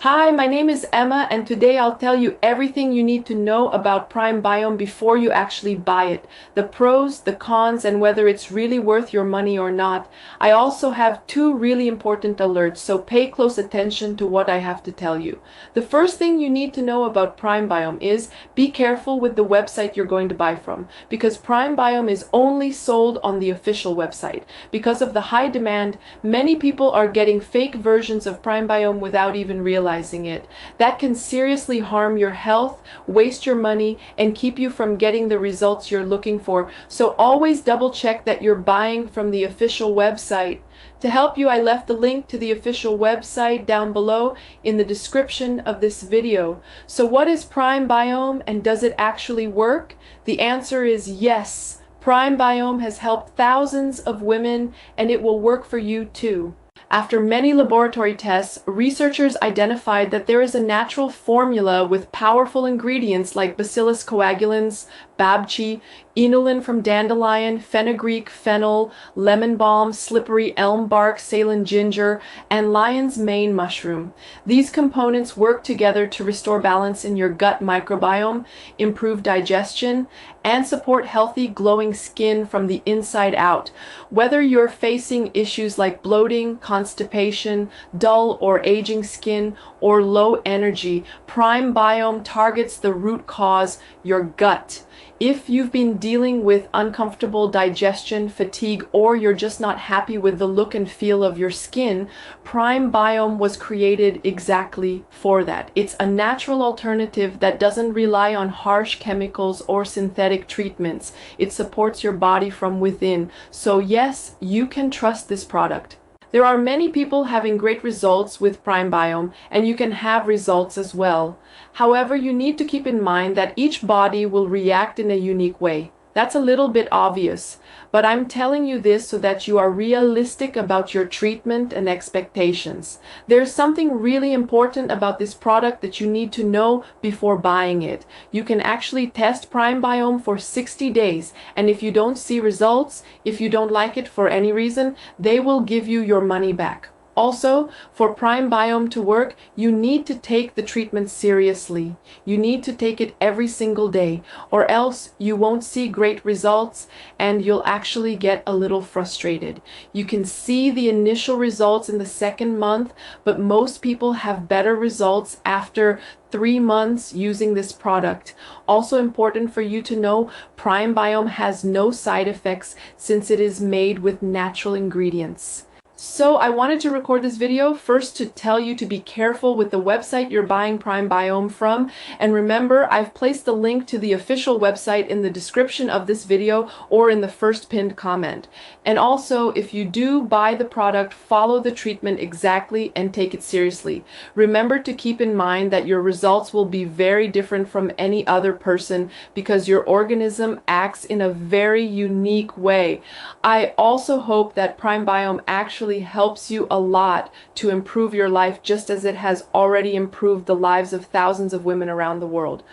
Hi, my name is Emma, and today I'll tell you everything you need to know about PrimeBiome before you actually buy it. The pros, the cons, and whether it's really worth your money or not. I also have two really important alerts, so pay close attention to what I have to tell you. The first thing you need to know about PrimeBiome is be careful with the website you're going to buy from, because PrimeBiome is only sold on the official website. Because of the high demand, many people are getting fake versions of PrimeBiome without even realizing it. That can seriously harm your health, waste your money, and keep you from getting the results you're looking for. So always double check that you're buying from the official website. To help you, I left the link to the official website down below in the description of this video. So what is PrimeBiome, and does it actually work? The answer is yes. PrimeBiome has helped thousands of women, and it will work for you too. After many laboratory tests, researchers identified that there is a natural formula with powerful ingredients like Bacillus coagulans, babchi, inulin from dandelion, fenugreek, fennel, lemon balm, slippery elm bark, Ceylon ginger, and lion's mane mushroom. These components work together to restore balance in your gut microbiome, improve digestion, and support healthy, glowing skin from the inside out. Whether you're facing issues like bloating, constipation, dull or aging skin, or low energy, PrimeBiome targets the root cause, your gut. If you've been dealing with uncomfortable digestion, fatigue, or you're just not happy with the look and feel of your skin, PrimeBiome was created exactly for that. It's a natural alternative that doesn't rely on harsh chemicals or synthetic treatments. It supports your body from within. So yes, you can trust this product. There are many people having great results with PrimeBiome, and you can have results as well. However, you need to keep in mind that each body will react in a unique way. That's a little bit obvious, but I'm telling you this so that you are realistic about your treatment and expectations. There's something really important about this product that you need to know before buying it. You can actually test PrimeBiome for 60 days, and if you don't see results, if you don't like it for any reason, they will give you your money back. Also, for PrimeBiome to work, you need to take the treatment seriously. You need to take it every single day, or else you won't see great results and you'll actually get a little frustrated. You can see the initial results in the second month, but most people have better results after 3 months using this product. Also important for you to know, PrimeBiome has no side effects since it is made with natural ingredients. So I wanted to record this video first to tell you to be careful with the website you're buying PrimeBiome from. And remember, I've placed the link to the official website in the description of this video or in the first pinned comment. And also, if you do buy the product, follow the treatment exactly and take it seriously. Remember to keep in mind that your results will be very different from any other person because your organism acts in a very unique way. I also hope that PrimeBiome actually helps you a lot to improve your life just as it has already improved the lives of thousands of women around the world.